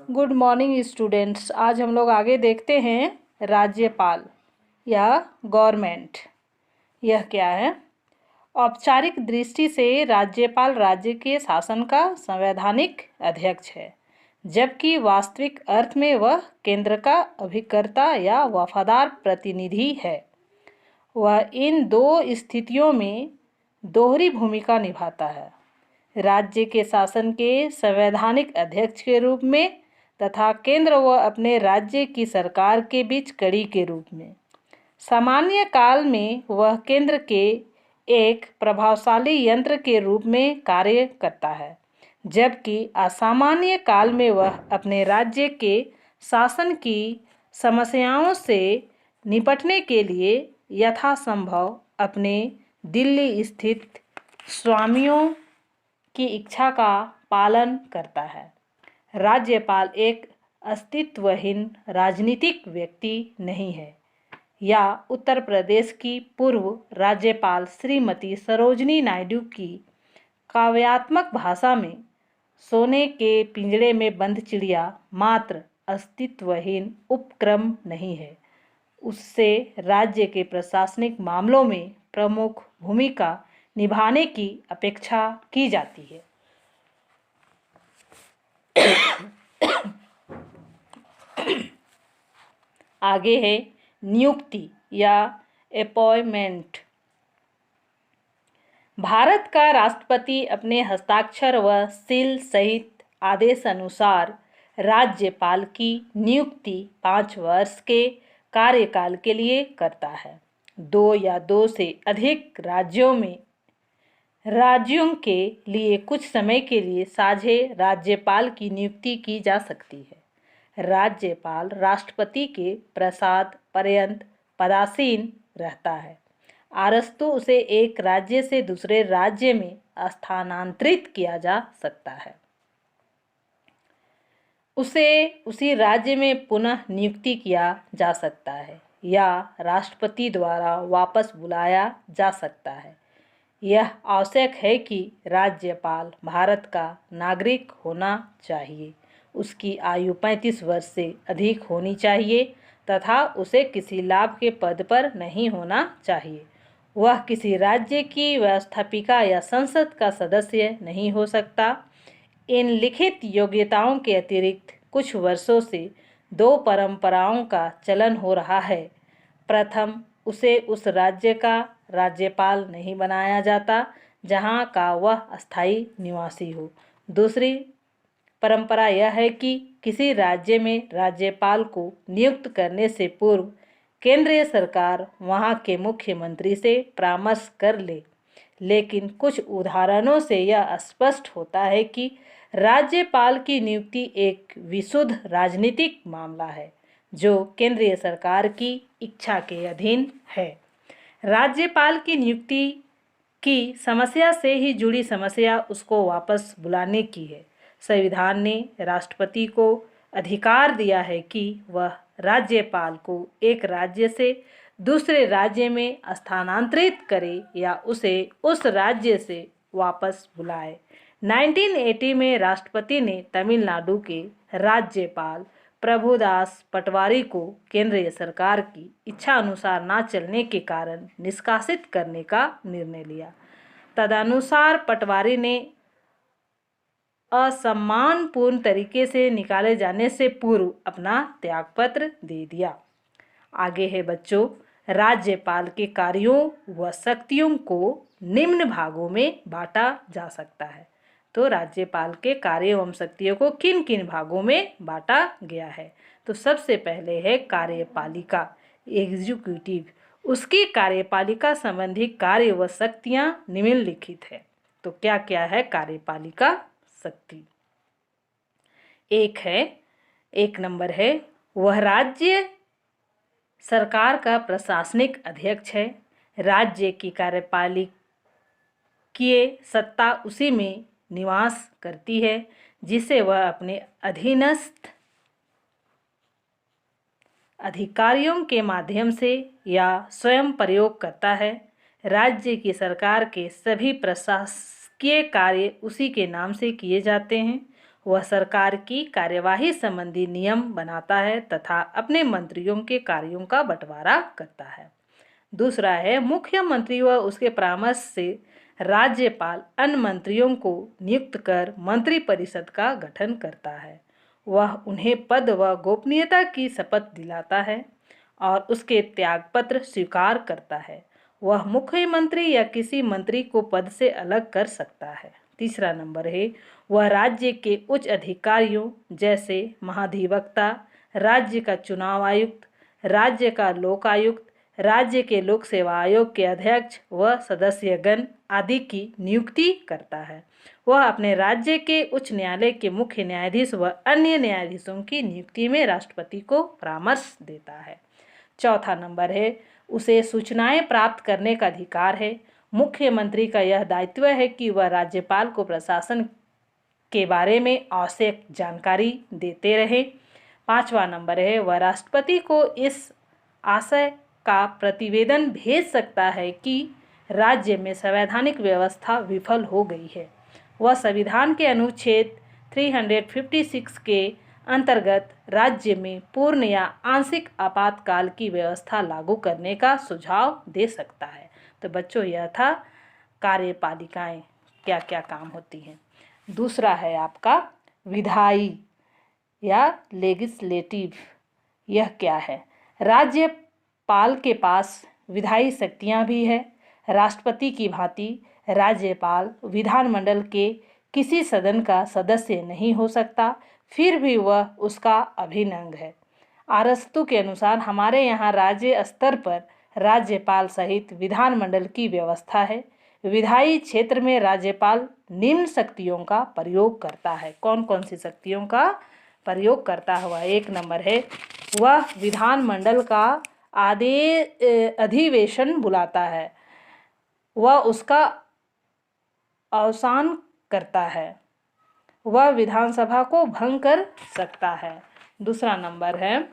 Good morning students. आज हम लोग आगे देखते हैं राज्यपाल या गवर्नमेंट। यह क्या है? औपचारिक दृष्टि से राज्यपाल राज्य के शासन का संवैधानिक अध्यक्ष है, जबकि वास्तविक अर्थ में वह केंद्र का अभिकर्ता या वफादार प्रतिनिधि है। वह इन दो स्थितियों में दोहरी भूमिका निभाता है, राज्य के शासन के संवैधानिक अध्यक्ष के रूप में तथा केंद्र व अपने राज्य की सरकार के बीच कड़ी के रूप में। सामान्य काल में वह केंद्र के एक प्रभावशाली यंत्र के रूप में कार्य करता है, जबकि असामान्य काल में वह अपने राज्य के शासन की समस्याओं से निपटने के लिए यथासंभव अपने दिल्ली स्थित स्वामियों की इच्छा का पालन करता है। राज्यपाल एक अस्तित्वहीन राजनीतिक व्यक्ति नहीं है। या उत्तर प्रदेश की पूर्व राज्यपाल श्रीमती सरोजिनी नायडू की काव्यात्मक भाषा में सोने के पिंजरे में बंद चिड़िया मात्र अस्तित्वहीन उपक्रम नहीं है, उससे राज्य के प्रशासनिक मामलों में प्रमुख भूमिका निभाने की अपेक्षा की जाती है। आगे है नियुक्ति या अपॉइंटमेंट। भारत का राष्ट्रपति अपने हस्ताक्षर व सील सहित आदेश अनुसार राज्यपाल की नियुक्ति 5 वर्ष के कार्यकाल के लिए करता है। 2 या 2 से अधिक राज्यों के लिए कुछ समय के लिए साझे राज्यपाल की नियुक्ति की जा सकती है। राज्यपाल राष्ट्रपति के प्रसाद पर्यंत पदासीन रहता है। आरस्तु उसे एक राज्य से दूसरे राज्य में स्थानांतरित किया जा सकता है। उसे उसी राज्य में पुनः नियुक्ति किया जा सकता है या राष्ट्रपति द्वारा वापस बुलाया जा सकता है। यह आवश्यक है कि राज्यपाल भारत का नागरिक होना चाहिए, उसकी आयु 35 वर्ष से अधिक होनी चाहिए तथा उसे किसी लाभ के पद पर नहीं होना चाहिए। वह किसी राज्य की व्यवस्थापिका या संसद का सदस्य नहीं हो सकता। इन लिखित योग्यताओं के अतिरिक्त कुछ वर्षों से 2 परंपराओं का चलन हो रहा है। प्रथम, उसे उस राज्य का राज्यपाल नहीं बनाया जाता जहां का वह अस्थायी निवासी हो। दूसरी परंपरा यह है कि किसी राज्य में राज्यपाल को नियुक्त करने से पूर्व केंद्रीय सरकार वहां के मुख्यमंत्री से परामर्श कर ले। लेकिन कुछ उदाहरणों से यह स्पष्ट होता है कि राज्यपाल की नियुक्ति एक विशुद्ध राजनीतिक मामला है जो केंद्रीय सरकार की इच्छा के अधीन है। राज्यपाल की नियुक्ति की समस्या से ही जुड़ी समस्या उसको वापस बुलाने की है। संविधान ने राष्ट्रपति को अधिकार दिया है कि वह राज्यपाल को एक राज्य से दूसरे राज्य में स्थानांतरित करे या उसे उस राज्य से वापस बुलाए। 1980 में राष्ट्रपति ने तमिलनाडु के राज्यपाल प्रभुदास पटवारी को केंद्रीय सरकार की इच्छा अनुसार न चलने के कारण निष्कासित करने का निर्णय लिया। तदनुसार पटवारी ने असम्मानपूर्ण तरीके से निकाले जाने से पूर्व अपना त्यागपत्र दे दिया। आगे है बच्चों, राज्यपाल के कार्यों व शक्तियों को निम्न भागों में बांटा जा सकता है। तो राज्यपाल के कार्य एवं शक्तियों को किन किन भागों में बांटा गया है? तो सबसे पहले है कार्यपालिका, एग्जीक्यूटिव। उसकी कार्यपालिका संबंधी कार्य व शक्तियां निम्नलिखित है। तो क्या क्या है कार्यपालिका शक्ति? एक नंबर है वह राज्य सरकार का प्रशासनिक अध्यक्ष है। राज्य की कार्यपालिकीय सत्ता उसी में निवास करती है जिसे वह अपने अधीनस्थ अधिकारियों के माध्यम से या स्वयं प्रयोग करता है। राज्य की सरकार के सभी प्रशासकीय कार्य उसी के नाम से किए जाते हैं। वह सरकार की कार्यवाही संबंधी नियम बनाता है तथा अपने मंत्रियों के कार्यों का बंटवारा करता है। दूसरा है मुख्यमंत्री व उसके परामर्श से राज्यपाल अन्य मंत्रियों को नियुक्त कर मंत्रिपरिषद का गठन करता है। वह उन्हें पद व गोपनीयता की शपथ दिलाता है और उसके त्यागपत्र स्वीकार करता है। वह मुख्यमंत्री या किसी मंत्री को पद से अलग कर सकता है। तीसरा नंबर है वह राज्य के उच्च अधिकारियों जैसे महाधिवक्ता, राज्य का चुनाव आयुक्त, राज्य का लोकायुक्त, राज्य के लोक सेवा आयोग के अध्यक्ष व सदस्यगण आदि की नियुक्ति करता है। वह अपने राज्य के उच्च न्यायालय के मुख्य न्यायाधीश व अन्य न्यायाधीशों की नियुक्ति में राष्ट्रपति को परामर्श देता है। चौथा नंबर है उसे सूचनाएं प्राप्त करने का अधिकार है। मुख्यमंत्री का यह दायित्व है कि वह राज्यपाल को प्रशासन के बारे में आवश्यक जानकारी देते रहे। पांचवा नंबर है वह राष्ट्रपति को इस आशय का प्रतिवेदन भेज सकता है कि राज्य में संवैधानिक व्यवस्था विफल हो गई है। वह संविधान के अनुच्छेद 356 के अंतर्गत राज्य में पूर्ण या आंशिक आपातकाल की व्यवस्था लागू करने का सुझाव दे सकता है। तो बच्चों यह था कार्यपालिकाएं क्या क्या काम होती हैं। दूसरा है आपका विधायी या लेजिस्लेटिव। यह क्या है? राज्यपाल के पास विधायी शक्तियां भी है। राष्ट्रपति की भांति राज्यपाल विधानमंडल के किसी सदन का सदस्य नहीं हो सकता, फिर भी वह उसका अभिन्न अंग है। अरस्तु के अनुसार हमारे यहाँ राज्य स्तर पर राज्यपाल सहित विधानमंडल की व्यवस्था है। विधायी क्षेत्र में राज्यपाल निम्न शक्तियों का प्रयोग करता है। कौन कौन सी शक्तियों का प्रयोग करता हुआ? एक नंबर है वह विधानमंडल का अधिवेशन बुलाता है, वह उसका अवसान करता है, वह विधानसभा को भंग कर सकता है। दूसरा नंबर है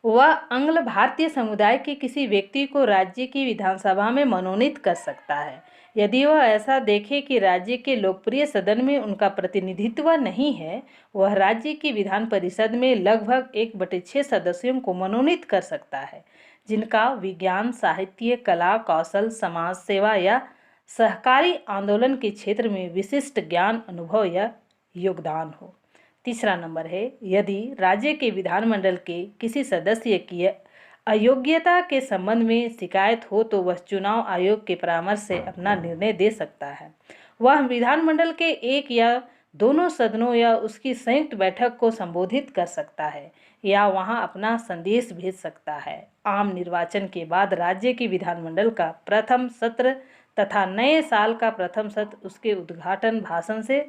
वह अंग्ल भारतीय समुदाय के किसी व्यक्ति को राज्य की विधानसभा में मनोनीत कर सकता है यदि वह ऐसा देखे कि राज्य के लोकप्रिय सदन में उनका प्रतिनिधित्व नहीं है। वह राज्य की विधान परिषद में लगभग 1/6 सदस्यों को मनोनीत कर सकता है जिनका विज्ञान, साहित्य, कला, कौशल, समाज सेवा या सहकारी आंदोलन के क्षेत्र में विशिष्ट ज्ञान, अनुभव या योगदान हो। तीसरा नंबर है यदि राज्य के विधानमंडल के किसी सदस्य की अयोग्यता के संबंध में शिकायत हो तो वह चुनाव आयोग के परामर्श से अपना निर्णय दे सकता है। वह विधानमंडल के एक या दोनों सदनों या उसकी संयुक्त बैठक को संबोधित कर सकता है या वहां अपना संदेश भेज सकता है। आम निर्वाचन के बाद राज्य की विधानमंडल का प्रथम सत्र तथा नए साल का प्रथम सत्र उसके उद्घाटन भाषण से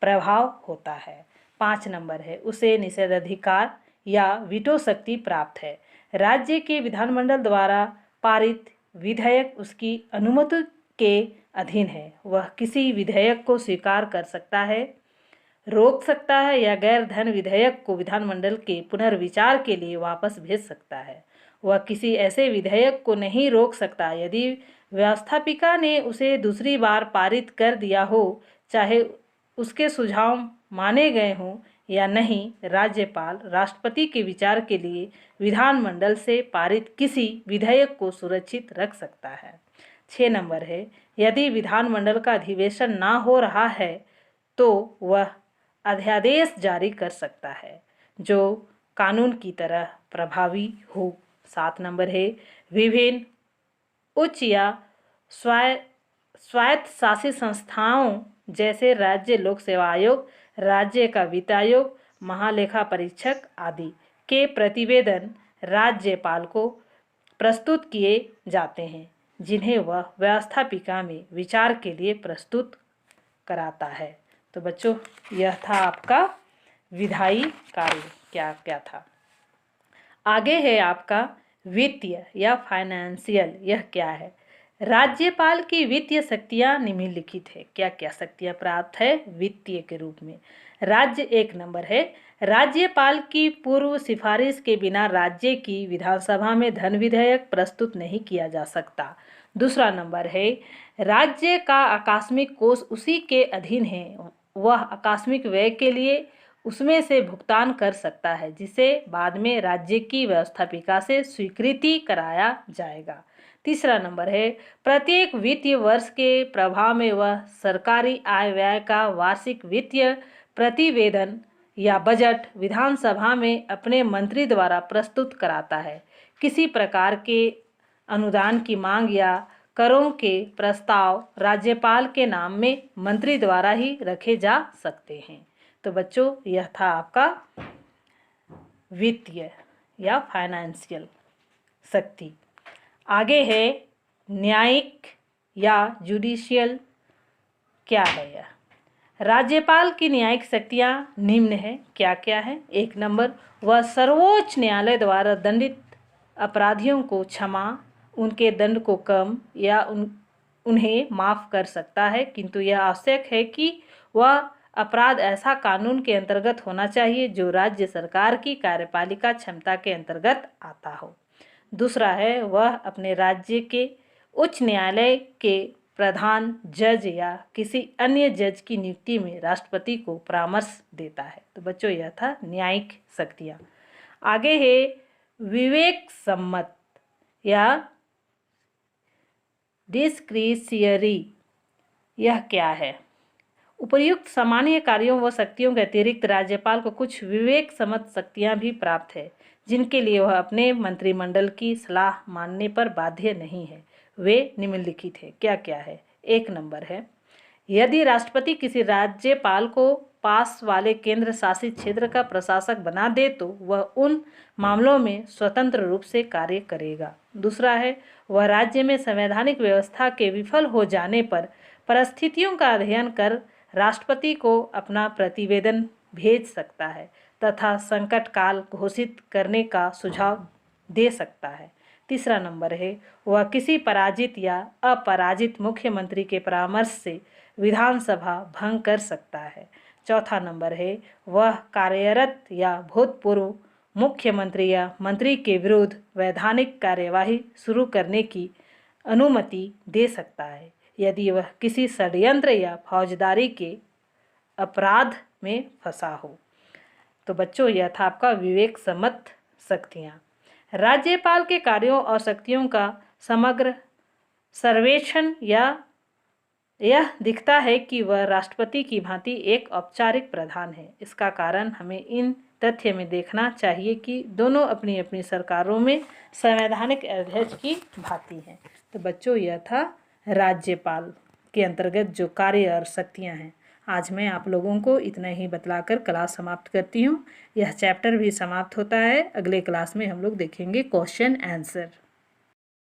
प्रभाव होता है। 5 नंबर है उसे निषेधाधिकार या वीटो शक्ति प्राप्त है। राज्य के विधानमंडल द्वारा पारित विधेयक उसकी अनुमति के अधीन है। वह किसी विधेयक को स्वीकार कर सकता है, रोक सकता है या गैर धन विधेयक को विधानमंडल के पुनर्विचार के लिए वापस भेज सकता है। वह किसी ऐसे विधेयक को नहीं रोक सकता यदि व्यवस्थापिका ने उसे दूसरी बार पारित कर दिया हो, चाहे उसके सुझाव माने गए हों या नहीं। राज्यपाल राष्ट्रपति के विचार के लिए विधानमंडल से पारित किसी विधेयक को सुरक्षित रख सकता है। 6 नंबर है यदि विधानमंडल का अधिवेशन ना हो रहा है तो वह अध्यादेश जारी कर सकता है जो कानून की तरह प्रभावी हो। 7 नंबर है विभिन्न उच्च या स्वायत्त शासित संस्थाओं जैसे राज्य लोक सेवा आयोग, राज्य का वित्त आयोग, महालेखा परीक्षक आदि के प्रतिवेदन राज्यपाल को प्रस्तुत किए जाते हैं जिन्हें वह व्यवस्थापिका में विचार के लिए प्रस्तुत कराता है। तो बच्चों यह था आपका विधायी कार्य क्या क्या था। आगे है आपका वित्तीय या फाइनेंशियल। यह क्या है? राज्यपाल की वित्तीय शक्तियां निम्नलिखित है। क्या क्या शक्तियां प्राप्त है वित्तीय के रूप में? राज्य 1 नंबर है राज्यपाल की पूर्व सिफारिश के बिना राज्य की विधानसभा में धन विधेयक प्रस्तुत नहीं किया जा सकता। दूसरा नंबर है राज्य का आकस्मिक कोष उसी के अधीन है वह आकस्मिक व्यय के लिए उसमें से भुगतान कर सकता है, जिसे बाद में राज्य की व्यवस्थापिका से स्वीकृति कराया जाएगा। तीसरा नंबर है, प्रत्येक वित्तीय वर्ष के प्रभाव में वह सरकारी आय व्यय का वार्षिक वित्तीय प्रतिवेदन या बजट विधानसभा में अपने मंत्री द्वारा प्रस्तुत कराता है। किसी प्रकार के अनुदान की मांग या करों के प्रस्ताव राज्यपाल के नाम में मंत्री द्वारा ही रखे जा सकते हैं। तो बच्चों, यह था आपका वित्तीय या फाइनेंशियल शक्ति। आगे है न्यायिक या जुडिशियल। क्या है यह? राज्यपाल की न्यायिक शक्तियाँ निम्न है। क्या क्या है? 1 नंबर, वह सर्वोच्च न्यायालय द्वारा दंडित अपराधियों को क्षमा, उनके दंड को कम या उन्हें माफ़ कर सकता है, किंतु यह आवश्यक है कि वह अपराध ऐसा कानून के अंतर्गत होना चाहिए जो राज्य सरकार की कार्यपालिका क्षमता के अंतर्गत आता हो। दूसरा है, वह अपने राज्य के उच्च न्यायालय के प्रधान जज या किसी अन्य जज की नियुक्ति में राष्ट्रपति को परामर्श देता है। तो बच्चों, यह था न्यायिक शक्तियाँ। आगे है विवेक सम्मत या डिस्क्रिशियरी। यह क्या है? उपर्युक्त सामान्य कार्यों व शक्तियों के अतिरिक्त राज्यपाल को कुछ विवेक सम्मत शक्तियाँ भी प्राप्त है, जिनके लिए वह अपने मंत्रिमंडल की सलाह मानने पर बाध्य नहीं है। वे निम्नलिखित है। क्या क्या है? 1 नंबर है, यदि राष्ट्रपति किसी राज्यपाल को पास वाले केंद्र शासित क्षेत्र का प्रशासक बना दे तो वह उन मामलों में स्वतंत्र रूप से कार्य करेगा। दूसरा है, वह राज्य में संवैधानिक व्यवस्था के विफल हो जाने पर परिस्थितियों का अध्ययन कर राष्ट्रपति को अपना प्रतिवेदन भेज सकता है तथा संकट काल घोषित करने का सुझाव दे सकता है। तीसरा नंबर है, वह किसी पराजित या अपराजित मुख्यमंत्री के परामर्श से विधानसभा भंग कर सकता है। चौथा नंबर है, वह कार्यरत या भूतपूर्व मुख्यमंत्री या मंत्री के विरुद्ध वैधानिक कार्यवाही शुरू करने की अनुमति दे सकता है यदि वह किसी षड्यंत्र या फौजदारी के अपराध में फंसा हो। तो बच्चों, यह था आपका विवेक सम्मत शक्तियाँ। राज्यपाल के कार्यों और शक्तियों का समग्र सर्वेक्षण या यह दिखता है कि वह राष्ट्रपति की भांति एक औपचारिक प्रधान है। इसका कारण हमें इन तथ्य में देखना चाहिए कि दोनों अपनी अपनी सरकारों में संवैधानिक अध्यक्ष की भांति हैं। तो बच्चों, यह था राज्यपाल के अंतर्गत जो कार्य और शक्तियाँ हैं। आज मैं आप लोगों को इतना ही बतलाकर क्लास समाप्त करती हूँ। यह चैप्टर भी समाप्त होता है। अगले क्लास में हम लोग देखेंगे क्वेश्चन आंसर।